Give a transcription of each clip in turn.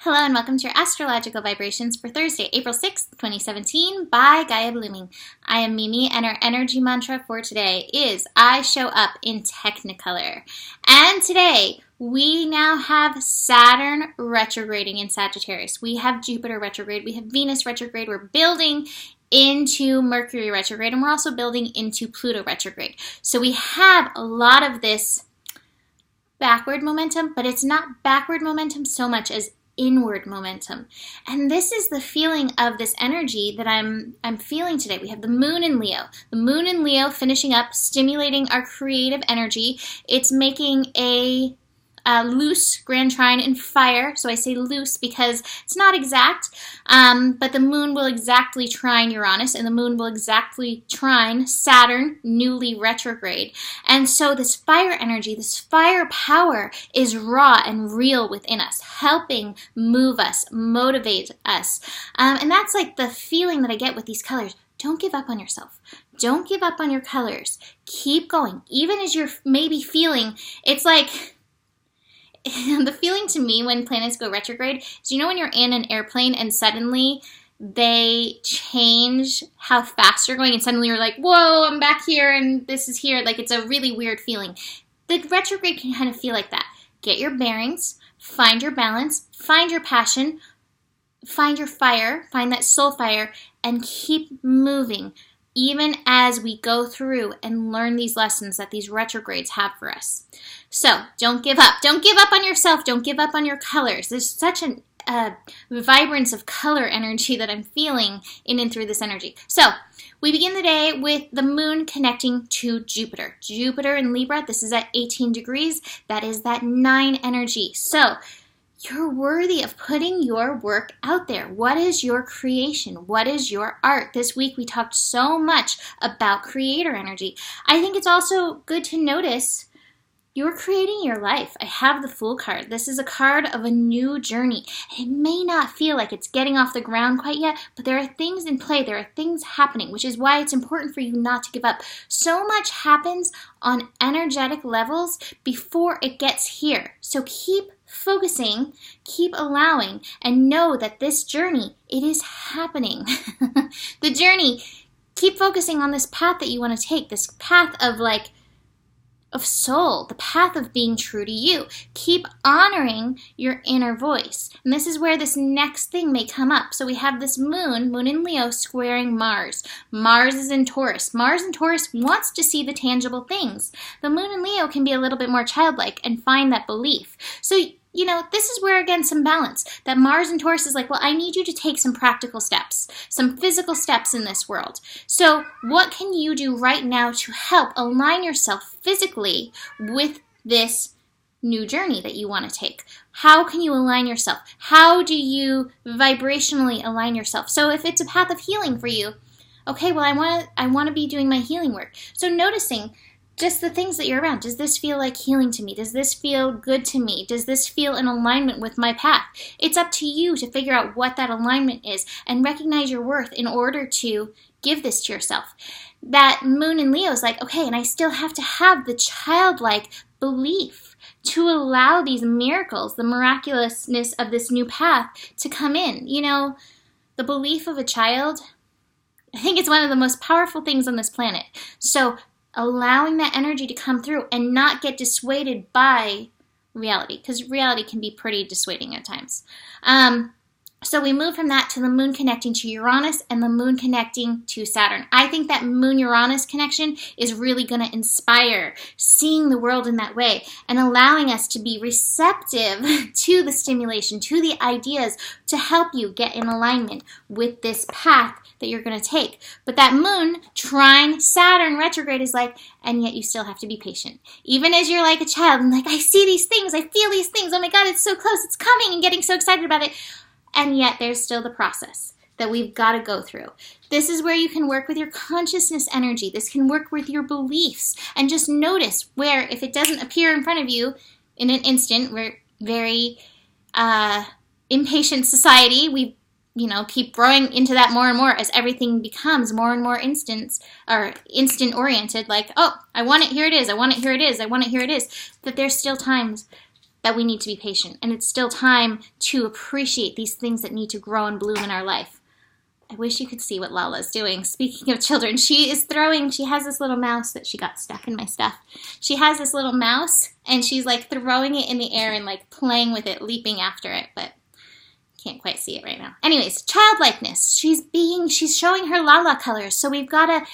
Hello and welcome to your astrological vibrations for Thursday, April 6th, 2017 by Gaia Blooming. I am Mimi and our energy mantra for today is I show up in Technicolor. And today we now have Saturn retrograding in Sagittarius. We have Jupiter retrograde. We have Venus retrograde. We're building into Mercury retrograde and we're also building into Pluto retrograde. So we have a lot of this backward momentum, but it's not backward momentum so much as inward momentum. And this is the feeling of this energy that I'm feeling today. We have the moon in Leo. The moon in Leo finishing up, stimulating our creative energy. It's making a loose grand trine in fire. So I say loose because it's not exact, but the moon will exactly trine Uranus and the moon will exactly trine Saturn, newly retrograde. And so this fire energy, this fire power is raw and real within us, helping move us, motivate us. And that's like the feeling that I get with these colors. Don't give up on yourself. Don't give up on your colors. Keep going. Even as you're maybe feeling, it's like, the feeling to me when planets go retrograde is, you know, when you're in an airplane and suddenly they change how fast you're going and suddenly you're like, whoa, I'm back here and this is here. Like, it's a really weird feeling. The retrograde can kind of feel like that. Get your bearings, find your balance, find your passion, find your fire, find that soul fire, and keep moving. Even as we go through and learn these lessons that these retrogrades have for us. So don't give up. Don't give up on yourself. Don't give up on your colors. There's such a vibrance of color energy that I'm feeling in and through this energy. So we begin the day with the moon connecting to Jupiter. Jupiter in Libra, this is at 18 degrees. That is that 9 energy. So you're worthy of putting your work out there. What is your creation? What is your art? This week we talked so much about creator energy. I think it's also good to notice you're creating your life. I have the Fool card. This is a card of a new journey. It may not feel like it's getting off the ground quite yet, but there are things in play. There are things happening, which is why it's important for you not to give up. So much happens on energetic levels before it gets here. So keep focusing, keep allowing, and know that this journey, it is happening. The journey, keep focusing on this path that you want to take, this path of soul, the path of being true to you. Keep honoring your inner voice. And this is where this next thing may come up. So we have this moon in Leo squaring Mars. Mars is in Taurus. Mars in Taurus wants to see the tangible things. The moon in Leo can be a little bit more childlike and find that belief. So, you know, this is where, again, some balance. That Mars in Taurus is like, well, I need you to take some practical steps, some physical steps in this world. So what can you do right now to help align yourself physically with this new journey that you want to take? How can you align yourself? How do you vibrationally align yourself? So if it's a path of healing for you, okay, well, I want to be doing my healing work. So noticing just the things that you're around. Does this feel like healing to me? Does this feel good to me? Does this feel in alignment with my path? It's up to you to figure out what that alignment is and recognize your worth in order to give this to yourself. That moon in Leo is like, okay, and I still have to have the childlike belief to allow these miracles, the miraculousness of this new path to come in. You know, the belief of a child, I think it's one of the most powerful things on this planet. So allowing that energy to come through and not get dissuaded by reality, because reality can be pretty dissuading at times. So we move from that to the moon connecting to Uranus and the moon connecting to Saturn. I think that moon-Uranus connection is really going to inspire seeing the world in that way and allowing us to be receptive to the stimulation, to the ideas to help you get in alignment with this path that you're going to take. But that moon trine Saturn retrograde is like, and yet you still have to be patient. Even as you're like a child and like, I see these things, I feel these things, oh my God, it's so close, it's coming, and getting so excited about it. And yet there's still the process that we've got to go through. This is where you can work with your consciousness energy. This can work with your beliefs. And just notice where, if it doesn't appear in front of you in an instant, we're very impatient society. We keep growing into that more and more as everything becomes more and more instant oriented. Like, oh, I want it, here it is. I want it, here it is. I want it, here it is. That there's still times that we need to be patient, and it's still time to appreciate these things that need to grow and bloom in our life. I wish you could see what Lala's doing. Speaking of children, she has this little mouse that she got stuck in my stuff. She has this little mouse, and she's like throwing it in the air and like playing with it, leaping after it, but can't quite see it right now. Anyways, childlikeness. She's showing her Lala colors, so we've got to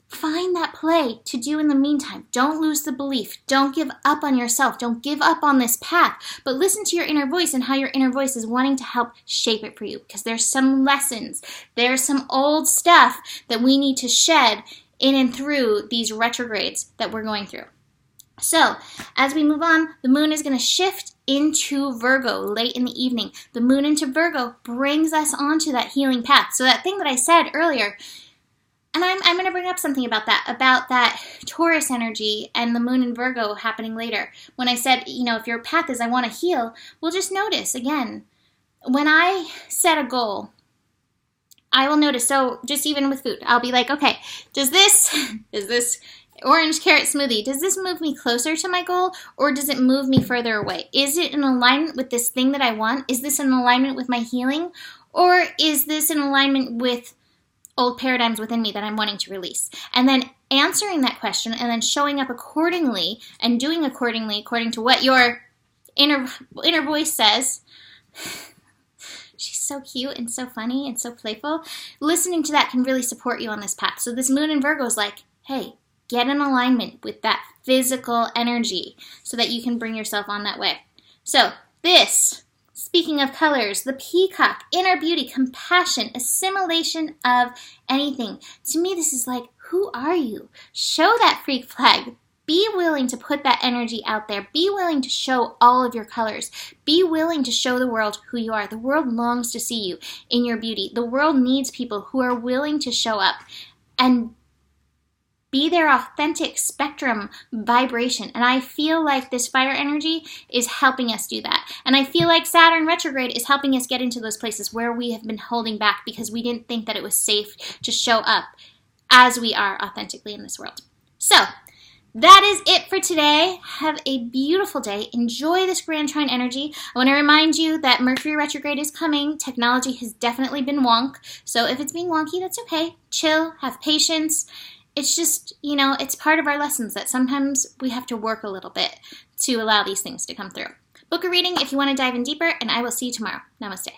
find that play to do in the meantime. Don't lose the belief. Don't give up on yourself. Don't give up on this path. But listen to your inner voice and how your inner voice is wanting to help shape it for you. Because there's some lessons. There's some old stuff that we need to shed in and through these retrogrades that we're going through. So, as we move on, the moon is going to shift into Virgo late in the evening. The moon into Virgo brings us onto that healing path. So that thing that I said earlier, and I'm going to bring up something about that Taurus energy and the moon in Virgo happening later. When I said, if your path is I want to heal, well, just notice, again, when I set a goal, I will notice, so just even with food, I'll be like, okay, is this orange carrot smoothie, does this move me closer to my goal, or does it move me further away? Is it in alignment with this thing that I want? Is this in alignment with my healing? Or is this in alignment with old paradigms within me that I'm wanting to release? And then answering that question and then showing up accordingly and doing accordingly according to what your inner voice says. She's so cute and so funny and so playful. Listening to that can really support you on this path. So this moon in Virgo is like, hey, get in alignment with that physical energy so that you can bring yourself on that way. So this, speaking of colors, the peacock, inner beauty, compassion, assimilation of anything. To me, this is like, who are you? Show that freak flag. Be willing to put that energy out there. Be willing to show all of your colors. Be willing to show the world who you are. The world longs to see you in your beauty. The world needs people who are willing to show up and be their authentic spectrum vibration. And I feel like this fire energy is helping us do that. And I feel like Saturn retrograde is helping us get into those places where we have been holding back because we didn't think that it was safe to show up as we are authentically in this world. So, that is it for today. Have a beautiful day. Enjoy this grand trine energy. I want to remind you that Mercury retrograde is coming. Technology has definitely been wonk. So if it's being wonky, that's okay. Chill, have patience. It's just, it's part of our lessons that sometimes we have to work a little bit to allow these things to come through. Book a reading if you want to dive in deeper, and I will see you tomorrow. Namaste.